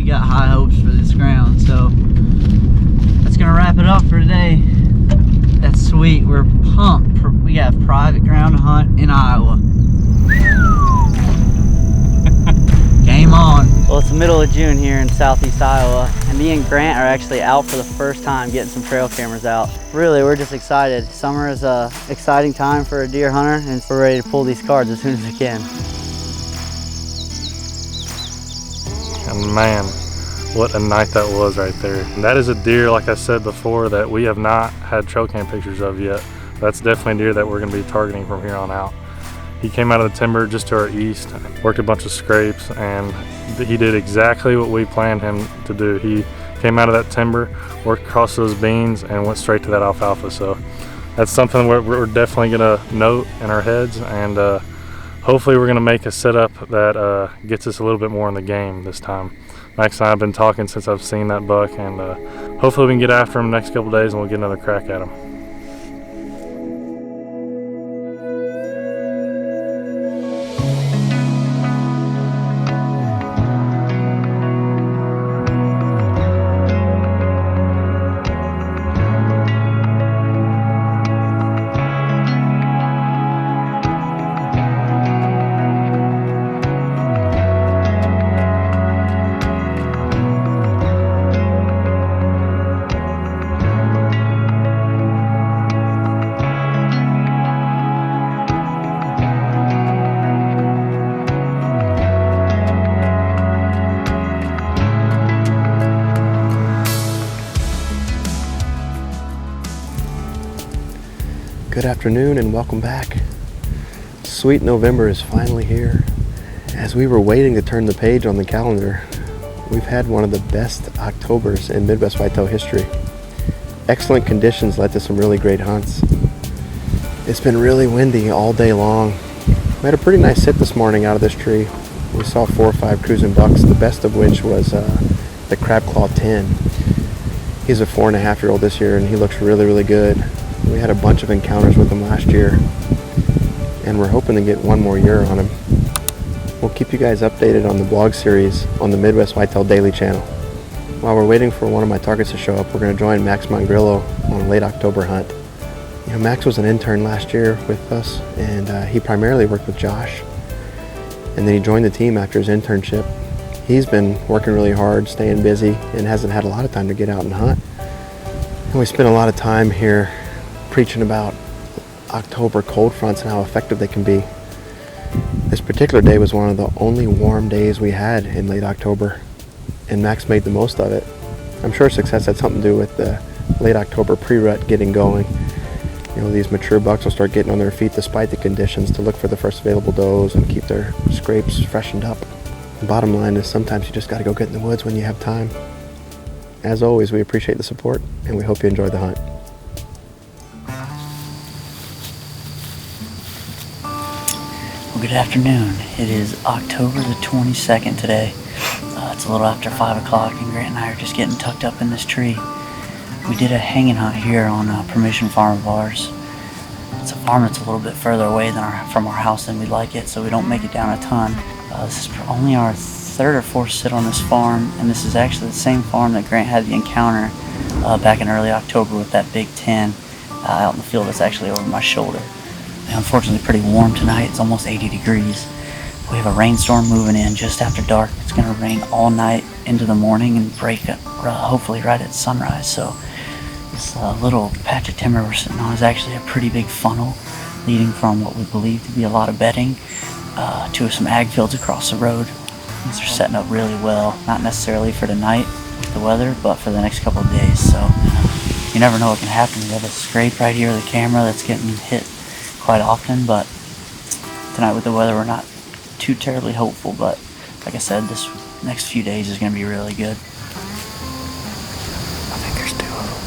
got high hopes for this ground. So that's gonna wrap it up for today. That's sweet. We're pumped. We got private ground to hunt in Iowa. Game on. Well, it's the middle of June here in southeast Iowa, and me and Grant are actually out for the first time getting some trail cameras out. Really, we're just excited. Summer is a exciting time for a deer hunter, and we're ready to pull these cards as soon as we can. And man, what a night that was right there. And that is a deer, like I said before, that we have not had trail cam pictures of yet. That's definitely a deer that we're going to be targeting from here on out. He came out of the timber just to our east, worked a bunch of scrapes, and he did exactly what we planned him to do. He came out of that timber, worked across those beans, and went straight to that alfalfa. So that's something we're definitely going to note in our heads, and hopefully we're going to make a setup that gets us a little bit more in the game this time. Max and I have been talking since I've seen that buck, and hopefully we can get after him the next couple days and we'll get another crack at him. Good afternoon and welcome back. Sweet November is finally here. As we were waiting to turn the page on the calendar, we've had one of the best Octobers in Midwest whitetail history. Excellent conditions led to some really great hunts. It's been really windy all day long. We had a pretty nice sit this morning out of this tree. We saw 4 or 5 cruising bucks, the best of which was the Crab Claw 10. He's a 4.5-year-old this year and he looks really, really good. We had a bunch of encounters with him last year, and we're hoping to get one more year on him. We'll keep you guys updated on the blog series on the Midwest Whitetail Daily channel. While we're waiting for one of my targets to show up, we're going to join Max Mongrello on a late October hunt. You know, Max was an intern last year with us, and he primarily worked with Josh. And then he joined the team after his internship. He's been working really hard, staying busy, and hasn't had a lot of time to get out and hunt. And we spent a lot of time here preaching about October cold fronts and how effective they can be. This particular day was one of the only warm days we had in late October, and Max made the most of it. I'm sure success had something to do with the late October pre-rut getting going. You know, these mature bucks will start getting on their feet despite the conditions to look for the first available does and keep their scrapes freshened up. The bottom line is sometimes you just got to go get in the woods when you have time. As always, we appreciate the support and we hope you enjoy the hunt. Good afternoon. It is October the 22nd today. It's a little after 5 o'clock and Grant and I are just getting tucked up in this tree. We did a hanging hunt here on a permission farm of ours. It's a farm that's a little bit further away from our house than we'd like it, so we don't make it down a ton. This is only our 3rd or 4th sit on this farm, and this is actually the same farm that Grant had the encounter back in early October with that big 10 out in the field that's actually over my shoulder. Unfortunately pretty warm tonight. It's almost 80 degrees. We have a rainstorm moving in just after dark. It's going to rain all night into the morning and break hopefully right at sunrise. So this little patch of timber we're sitting on is actually a pretty big funnel leading from what we believe to be a lot of bedding to some ag fields across the road. These are setting up really well, not necessarily for tonight with the weather, but for the next couple of days. So you never know what can happen. We have a scrape right here with the camera that's getting hit quite often, but tonight with the weather we're not too terribly hopeful, but like I said, this next few days is going to be really good. I think there's 2 of them.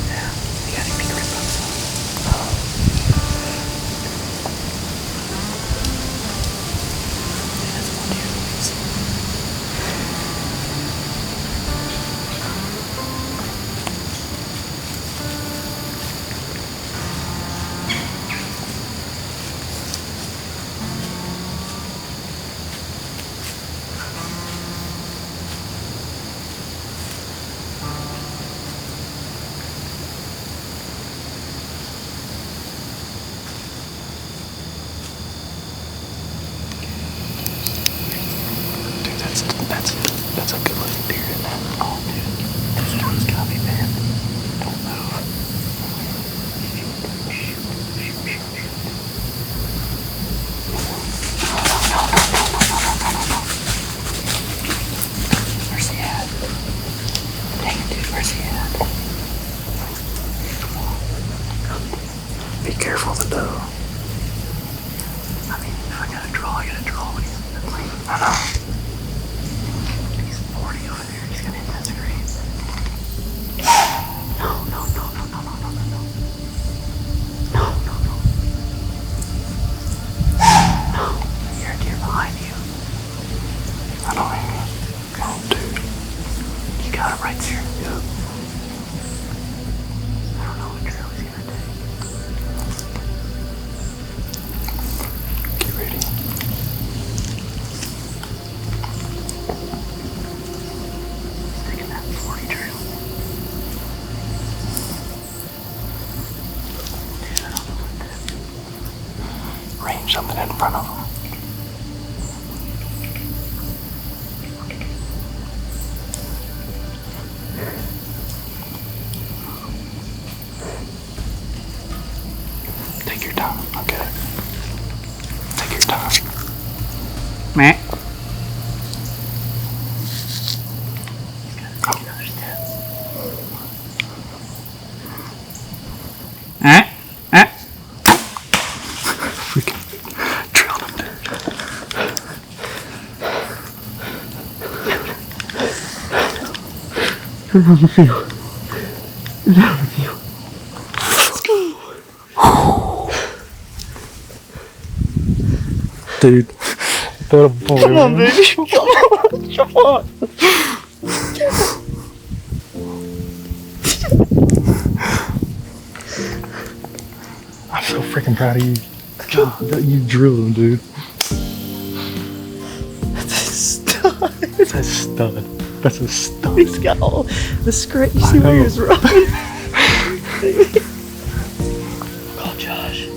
Yeah, you got any pink red bucks? Yeah, that's one deer. That's a good looking deer in there. Oh, dude. This one's got me, man. Don't move. Where's he at? Dang it, dude. Where's he at? Be careful of the doe. I mean, if I gotta draw again. I know. He's 40 over there. He's gonna hit that screen. No. No. You're a deer behind you. I don't hear you. Oh, dude. You got it right there. Yep. I don't know what trail he's gonna take. Get ready. He's taking that 40 trail. Dude, I don't know what that is. Range something in front of him. Take your time. Okay. Take your time. Meh. Freaking drilled him, dude. Get on the field. Get on the field. Let's go. Dude. Come on, baby. Come on. I'm so freaking proud of you. God, you drilled him, dude. That's a stud. That's a stud. That's a stud. He's got all the scrape. You see where he was running? Oh, Josh.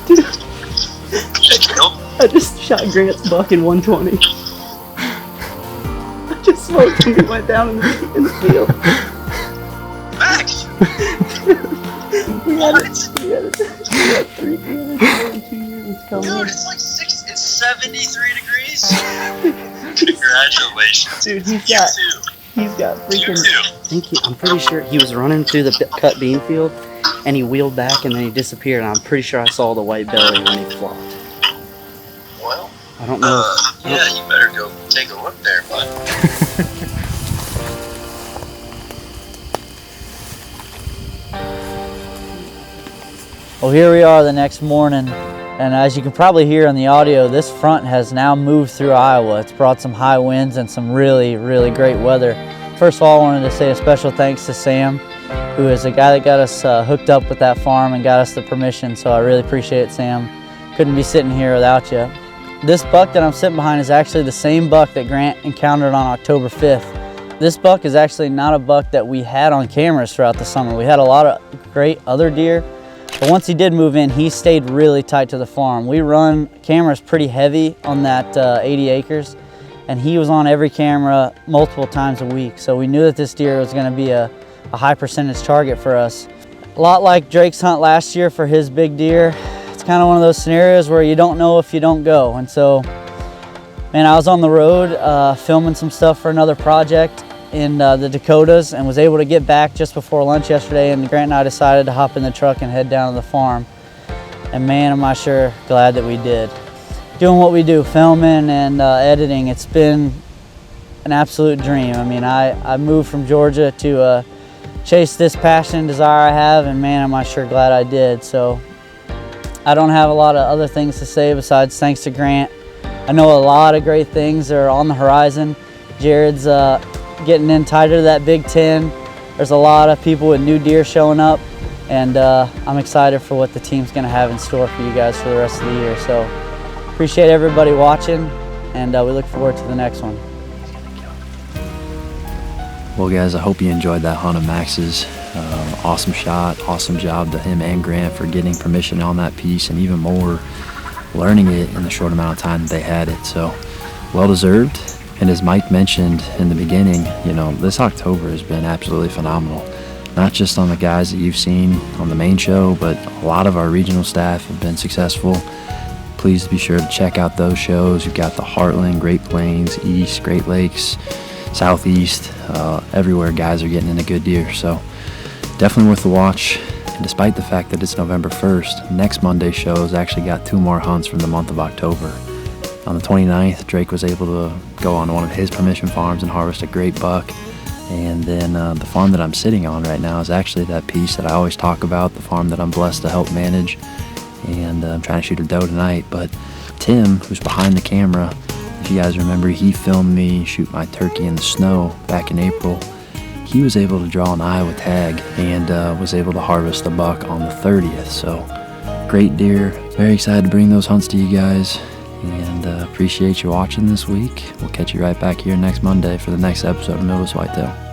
Dude. I just shot Grant's buck in 120. I just smoked him. He went down in the field. Max! We had 342 years coming. Dude, it's like 73 degrees. Congratulations. Dude, You too. he's got You freaking. too. I'm pretty sure he was running through the cut bean field, and he wheeled back, and then he disappeared. And I'm pretty sure I saw the white belly when he flopped. Well, I don't know. yeah, you better go take a look there, bud. Well, here we are the next morning, and as you can probably hear on the audio, this front has now moved through Iowa. It's brought some high winds and some really, really great weather. First of all, I wanted to say a special thanks to Sam, who is the guy that got us hooked up with that farm and got us the permission, so I really appreciate it, Sam. Couldn't be sitting here without you. This buck that I'm sitting behind is actually the same buck that Grant encountered on October 5th. This buck is actually not a buck that we had on cameras throughout the summer. We had a lot of great other deer, but once he did move in, he stayed really tight to the farm. We run cameras pretty heavy on that 80 acres, and he was on every camera multiple times a week. So we knew that this deer was gonna be a high percentage target for us. A lot like Drake's hunt last year for his big deer. It's kind of one of those scenarios where you don't know if you don't go. And so, man, I was on the road filming some stuff for another project in the Dakotas and was able to get back just before lunch yesterday, and Grant and I decided to hop in the truck and head down to the farm. And man, am I sure glad that we did. Doing what we do, filming and editing, it's been an absolute dream. I mean, I moved from Georgia to chase this passion and desire I have, and man, am I sure glad I did. So I don't have a lot of other things to say besides thanks to Grant. I know a lot of great things are on the horizon. Jared's getting in tighter to that Big Ten. There's a lot of people with new deer showing up, and I'm excited for what the team's gonna have in store for you guys for the rest of the year. So appreciate everybody watching, and we look forward to the next one. Well, guys, I hope you enjoyed that hunt of Max's. Awesome shot, awesome job to him and Grant for getting permission on that piece, and even more, learning it in the short amount of time that they had it. So, well deserved. And as Mike mentioned in the beginning, this October has been absolutely phenomenal. Not just on the guys that you've seen on the main show, but a lot of our regional staff have been successful. Please be sure to check out those shows. You've got the Heartland, Great Plains, East, Great Lakes, Southeast, everywhere guys are getting into good deer. So definitely worth the watch. And despite the fact that it's November 1st, next Monday's show has actually got 2 more hunts from the month of October. On the 29th, Drake was able to go on one of his permission farms and harvest a great buck. And then the farm that I'm sitting on right now is actually that piece that I always talk about, the farm that I'm blessed to help manage. And I'm trying to shoot a doe tonight. But Tim, who's behind the camera, if you guys remember, he filmed me shoot my turkey in the snow back in April. He was able to draw an Iowa tag and was able to harvest the buck on the 30th. So great deer. Very excited to bring those hunts to you guys. And appreciate you watching this week. We'll catch you right back here next Monday for the next episode of Midwest Whitetail.